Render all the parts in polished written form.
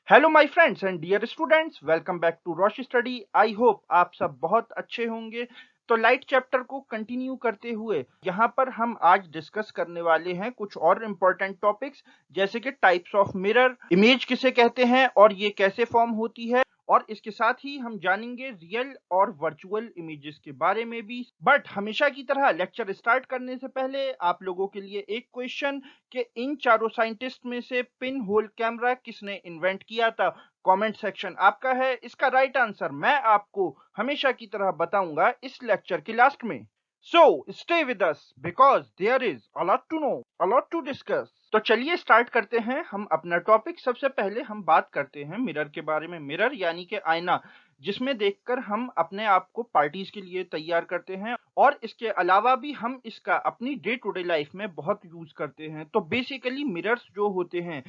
Hello my friends and dear students, welcome back to Rosh study. I hope आप सब बहुत अच्छे होंगे। तो लाइट चैप्टर को कंटिन्यू करते हुए यहाँ पर हम आज डिस्कस करने वाले हैं कुछ और इम्पोर्टेंट टॉपिक्स, जैसे कि टाइप्स ऑफ मिरर, इमेज किसे कहते हैं और ये कैसे फॉर्म होती है, और इसके साथ ही हम जानेंगे रियल और वर्चुअल इमेजेस के बारे में भी। बट हमेशा की तरह लेक्चर स्टार्ट करने से पहले आप लोगों के लिए एक क्वेश्चन कि इन चारों साइंटिस्ट में से पिन होल कैमरा किसने इन्वेंट किया था। कमेंट सेक्शन आपका है। इसका राइट आंसर मैं आपको हमेशा की तरह बताऊंगा इस लेक्चर के लास्ट में। So stay with us because there is a lot to know, a lot to discuss. तो चलिए स्टार्ट करते हैं हम अपना टॉपिक। सबसे पहले हम बात करते हैं मिरर के बारे में। मिरर यानी कि आईना, जिसमें देखकर हम अपने आप को पार्टीज के लिए तैयार करते हैं, और इसके अलावा भी हम इसका अपनी डे टू डे लाइफ में बहुत यूज करते हैं। तो बेसिकली मिरर्स जो होते हैं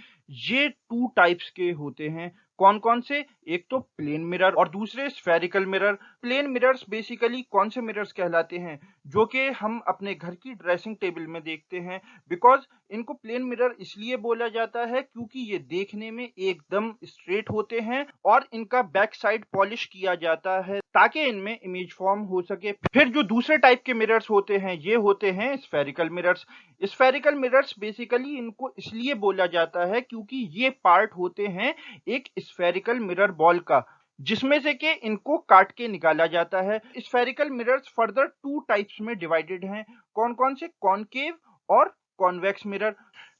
ये टू टाइप्स के होते हैं। कौन कौन से? एक तो प्लेन मिरर और दूसरे spherical mirror. Plane mirrors basically कौन से मिरर्स कहलाते हैं? जो कि हम अपने घर की ड्रेसिंग टेबल में देखते हैं। बिकॉज इनको प्लेन मिरर इसलिए बोला जाता है क्योंकि ये देखने में एकदम स्ट्रेट होते हैं और इनका बैक साइड पॉलिश किया जाता है ताकि इनमें इमेज फॉर्म हो सके। फिर जो दूसरे टाइप के मिरर्स होते हैं ये होते हैं spherical mirrors. Spherical mirrors basically इनको इसलिए बोला जाता है क्योंकि ये पार्ट होते हैं एक स्फेरिकल मिरर बॉल का, जिसमें से कि इनको काट के निकाला जाता है। Spherical mirrors further two types में डिवाइडेड हैं। कौन कौन से? कॉनकेव और कॉन्वेक्स मिरर।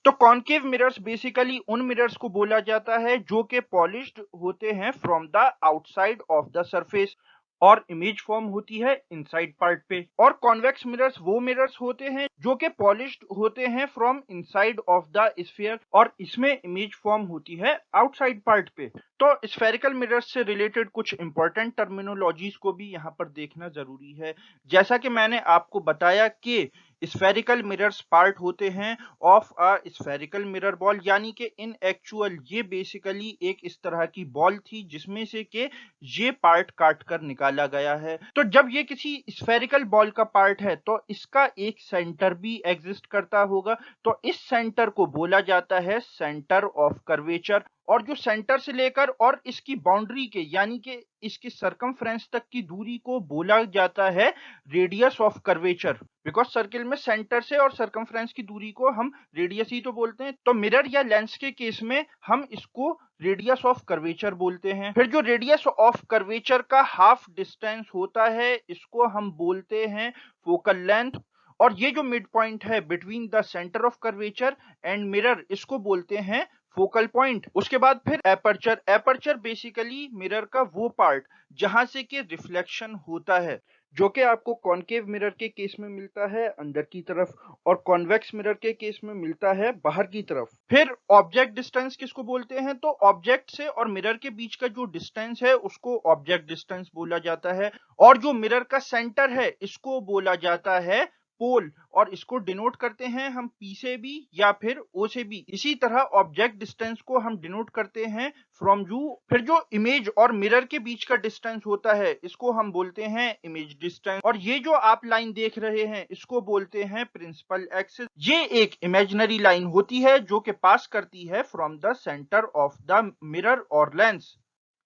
तो कॉनकेव मिरर्स बेसिकली उन मिरर्स को बोला जाता है जो कि पॉलिश्ड होते हैं from the outside of the surface और इमेज फॉर्म होती है इनसाइड पार्ट पे। और कॉन्वेक्स मिरर्स वो मिरर्स होते हैं जो कि पॉलिश्ड होते हैं from inside of the sphere और इसमें इमेज फॉर्म होती है आउटसाइड पार्ट पे। तो स्फेरिकल मिरर्स से रिलेटेड कुछ इंपॉर्टेंट टर्मिनोलॉजीज को भी यहाँ पर देखना जरूरी है। जैसा कि मैंने आपको बताया कि स्फेरिकल मिरर्स पार्ट होते हैं of a spherical mirror ball, यानी कि इन एक्चुअल ये बेसिकली एक इस तरह की बॉल थी जिसमें से कि ये पार्ट काट कर निकाला गया है। तो जब ये किसी स्फेरिकल बॉल का पार्ट है तो इसका एक सेंटर भी एग्जिस्ट करता होगा। तो इस सेंटर को बोला जाता है सेंटर ऑफ कर्वेचर। और जो सेंटर से लेकर और इसकी बाउंड्री के यानी कि इसकी सरकमफ्रेंस तक की दूरी को बोला जाता है radius of curvature. Because circle में सेंटर से और सरकमफ्रेंस की दूरी को हम रेडियस ही तो बोलते हैं। तो मिरर या लेंस के केस में हम इसको रेडियस ऑफ कर्वेचर बोलते हैं। फिर जो रेडियस ऑफ कर्वेचर का हाफ डिस्टेंस होता है इसको हम बोलते हैं फोकल लेंथ। और ये जो मिड पॉइंट है between the centre of curvature and mirror इसको बोलते हैं फोकल पॉइंट। उसके बाद फिर एपर्चर। एपर्चर बेसिकली मिरर का वो पार्ट जहां से कि रिफ्लेक्शन होता है, जो कि आपको कॉनकेव मिरर के केस में मिलता है अंदर की तरफ और कॉन्वेक्स मिरर के केस में मिलता है बाहर की तरफ। फिर ऑब्जेक्ट डिस्टेंस किसको बोलते हैं? तो ऑब्जेक्ट से और मिरर के बीच का जो डिस्टेंस है उसको ऑब्जेक्ट डिस्टेंस बोला जाता है। और जो मिरर का सेंटर है इसको बोला जाता है पोल, और इसको डिनोट करते हैं हम पी से भी या फिर ओ से भी। इसी तरह ऑब्जेक्ट डिस्टेंस को हम डिनोट करते हैं फ्रॉम यू। फिर जो इमेज और मिरर के बीच का डिस्टेंस होता है इसको हम बोलते हैं इमेज डिस्टेंस। और ये जो आप लाइन देख रहे हैं इसको बोलते हैं प्रिंसिपल एक्सिस। ये एक इमेजिनरी लाइन होती है जो कि पास करती है from the centre of the mirror और लेंस।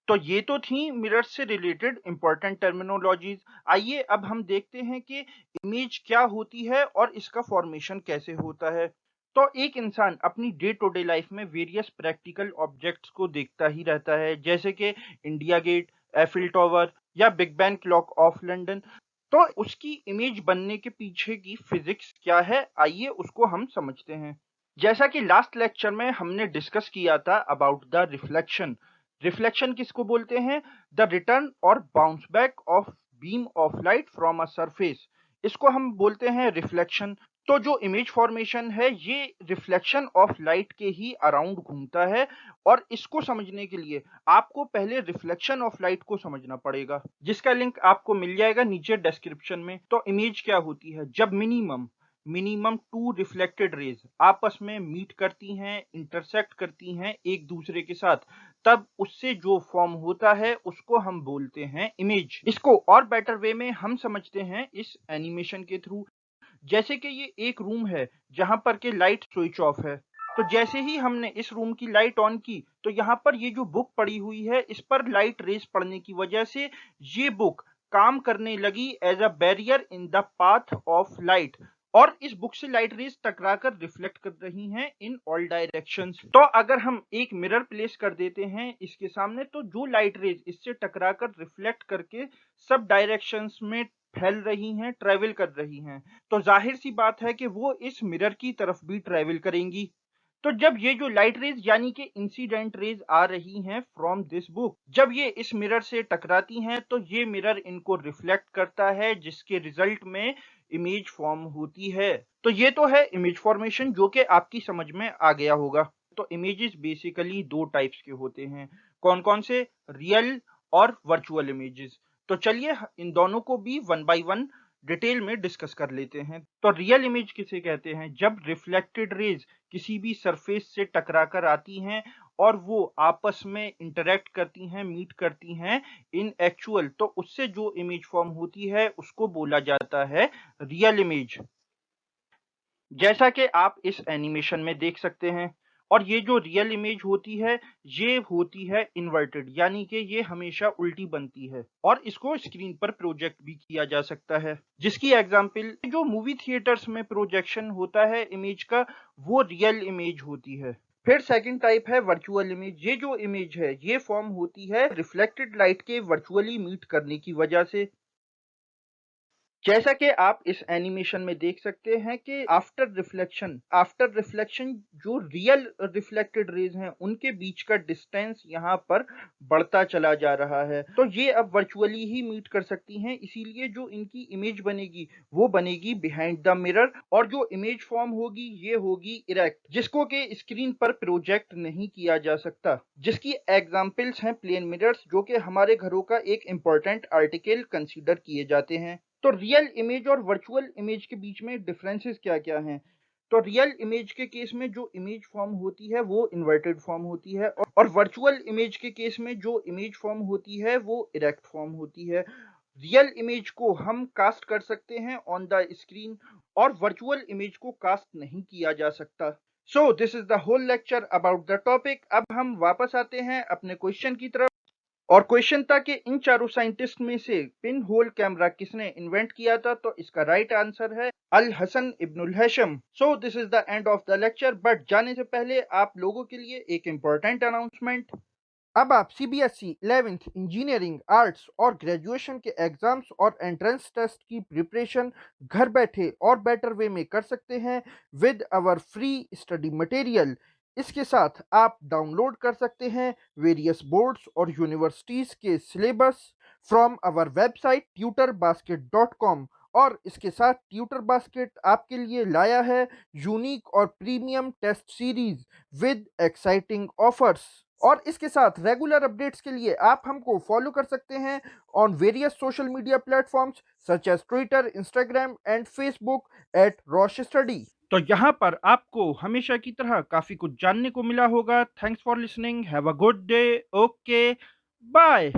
तो ये तो थी मिरर से रिलेटेड इंपॉर्टेंट टर्मिनोलॉजीज। आइए अब हम देखते हैं कि इमेज क्या होती है और इसका फॉर्मेशन कैसे होता है। तो एक इंसान अपनी डे टू डे लाइफ में वेरियस प्रैक्टिकल ऑब्जेक्ट्स को देखता ही रहता है, जैसे कि इंडिया गेट, एफिल टावर या Big Ben clock of London. तो उसकी इमेज बनने के पीछे की फिजिक्स क्या है, आइए उसको हम समझते हैं। जैसा कि लास्ट लेक्चर में हमने डिस्कस किया था अबाउट द रिफ्लेक्शन। रिफ्लेक्शन किसको बोलते हैं? द रिटर्न और bounce back of beam of light from a surface, इसको हम बोलते हैं रिफ्लेक्शन। तो जो इमेज फॉर्मेशन है ये रिफ्लेक्शन ऑफ लाइट के ही अराउंड घूमता है। और इसको समझने के लिए आपको पहले रिफ्लेक्शन ऑफ लाइट को समझना पड़ेगा, जिसका लिंक आपको मिल जाएगा नीचे डिस्क्रिप्शन में। तो इमेज क्या होती है? जब मिनिमम टू रिफ्लेक्टेड रेज आपस में मीट करती हैं, इंटरसेक्ट करती हैं एक दूसरे के साथ, तब उससे जो फॉर्म होता है उसको हम बोलते हैं इमेज। इसको और बेटर वे में हम समझते हैं इस एनिमेशन के थ्रू। जैसे कि ये एक रूम है जहां पर के लाइट स्विच ऑफ है। तो तो जैसे ही हमने इस रूम की लाइट ऑन की तो यहाँ पर ये जो बुक पड़ी हुई है इस पर लाइट रेज पड़ने की वजह से ये बुक काम करने लगी as a barrier in the path of light, और इस बुक से लाइट रेज टकराकर रिफ्लेक्ट कर रही हैं इन ऑल डायरेक्शंस। तो अगर हम एक मिरर प्लेस कर देते हैं इसके सामने तो जो लाइट रेज इससे टकराकर रिफ्लेक्ट करके सब डायरेक्शंस में फैल रही हैं, ट्रेवल कर रही हैं, तो जाहिर सी बात है कि वो इस मिरर की तरफ भी ट्रेवल करेंगी। तो जब ये जो लाइट रेज यानी कि इंसिडेंट रेज आ रही हैं फ्रॉम दिस बुक, जब ये इस मिरर से टकराती हैं तो ये मिरर इनको रिफ्लेक्ट करता है जिसके रिजल्ट में इमेज फॉर्म होती है। तो ये तो है इमेज फॉर्मेशन जो कि आपकी समझ में आ गया होगा। तो इमेजेस बेसिकली दो टाइप्स के होते हैं, कौन कौन से? रियल और वर्चुअल इमेजेस। तो चलिए इन दोनों को भी वन बाय वन डिटेल में डिस्कस कर लेते हैं। तो रियल इमेज किसे कहते हैं? जब रिफ्लेक्टेड रेज किसी भी सरफेस से टकराकर आती हैं और वो आपस में इंटरेक्ट करती हैं, मीट करती हैं इन एक्चुअल, तो उससे जो इमेज फॉर्म होती है उसको बोला जाता है रियल इमेज। जैसा कि आप इस एनिमेशन में देख सकते हैं, और ये जो रियल इमेज होती है ये होती है इन्वर्टेड, यानी कि ये हमेशा उल्टी बनती है और इसको स्क्रीन पर प्रोजेक्ट भी किया जा सकता है। जिसकी एग्जांपल जो मूवी थिएटर्स में प्रोजेक्शन होता है इमेज का, वो रियल इमेज होती है। फिर सेकंड टाइप है वर्चुअल इमेज। ये जो इमेज है ये फॉर्म होती है रिफ्लेक्टेड लाइट के वर्चुअली मीट करने की वजह से। जैसा कि आप इस एनिमेशन में देख सकते हैं कि आफ्टर रिफ्लेक्शन जो रियल रिफ्लेक्टेड रेज हैं उनके बीच का डिस्टेंस यहाँ पर बढ़ता चला जा रहा है। तो ये अब वर्चुअली ही मीट कर सकती हैं, इसीलिए जो इनकी इमेज बनेगी वो बनेगी बिहाइंड द मिरर, और जो इमेज फॉर्म होगी ये होगी इरेक्ट, जिसको कि स्क्रीन पर प्रोजेक्ट नहीं किया जा सकता। जिसकी एग्जाम्पल्स हैं प्लेन मिरर्स, जो कि हमारे घरों का एक इम्पोर्टेंट आर्टिकल कंसीडर किए जाते हैं। तो रियल इमेज और वर्चुअल इमेज के बीच में डिफरेंसेस क्या-क्या हैं? तो रियल इमेज के केस में जो इमेज फॉर्म होती है वो इन्वर्टेड फॉर्म होती है, और वर्चुअल इमेज के केस में जो इमेज फॉर्म होती है वो इरेक्ट फॉर्म होती है। रियल इमेज को हम कास्ट कर सकते हैं ऑन द स्क्रीन, और वर्चुअल इमेज को कास्ट नहीं किया जा सकता। So this is the whole lecture about the topic. अब हम वापस आते हैं अपने क्वेश्चन की तरफ, और क्वेश्चन था कि इन चारों साइंटिस्ट में से पिन होल कैमरा किसने इन्वेंट किया था? तो इसका राइट आंसर है al Hasan ibn al Haytham. So this is the end of the lecture, but जाने से पहले आप लोगों के लिए एक इम्पोर्टेंट अनाउंसमेंट। अब आप सीबीएसई 11th इंजीनियरिंग, आर्ट्स और ग्रेजुएशन के एग्जाम्स और एंट्रेंस टेस्ट की प्रिपरेशन घर बैठे और बेटर वे में कर सकते हैं with our free study material. इसके साथ आप डाउनलोड कर सकते हैं वेरियस बोर्ड्स और यूनिवर्सिटीज़ के syllabus from our website tutorbasket.com। और इसके साथ ट्यूटर बास्केट आपके लिए लाया है यूनिक और premium test series with exciting offers. और इसके साथ रेगुलर अपडेट्स के लिए आप हमको फॉलो कर सकते हैं on various social media platforms such as Twitter, Instagram and Facebook at Rosh study. तो यहाँ पर आपको हमेशा की तरह काफी कुछ जानने को मिला होगा। Thanks for listening, have a good day, okay, bye.